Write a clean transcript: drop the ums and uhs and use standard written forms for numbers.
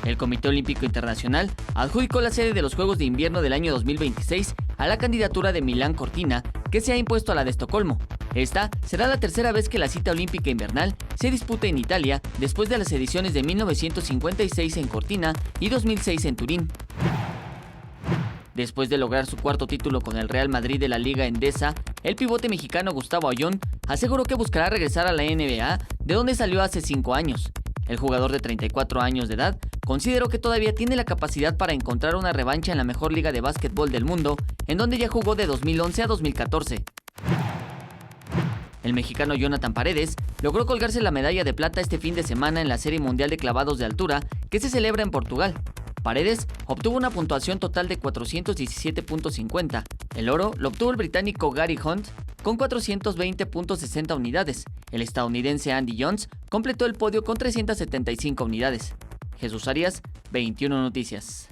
El Comité Olímpico Internacional adjudicó la sede de los Juegos de Invierno del año 2026 a la candidatura de Milán Cortina, que se ha impuesto a la de Estocolmo. Esta será la tercera vez que la cita olímpica invernal se disputa en Italia, después de las ediciones de 1956 en Cortina y 2006 en Turín. Después de lograr su cuarto título con el Real Madrid de la Liga Endesa, el pivote mexicano Gustavo Ayón aseguró que buscará regresar a la NBA, de donde salió hace 5 años. El jugador de 34 años de edad consideró que todavía tiene la capacidad para encontrar una revancha en la mejor liga de básquetbol del mundo, en donde ya jugó de 2011 a 2014. El mexicano Jonathan Paredes logró colgarse la medalla de plata este fin de semana en la Serie Mundial de Clavados de Altura, que se celebra en Portugal. Paredes obtuvo una puntuación total de 417.50. El oro lo obtuvo el británico Gary Hunt con 420.60 unidades. El estadounidense Andy Jones completó el podio con 375 unidades. Jesús Arias, 21 Noticias.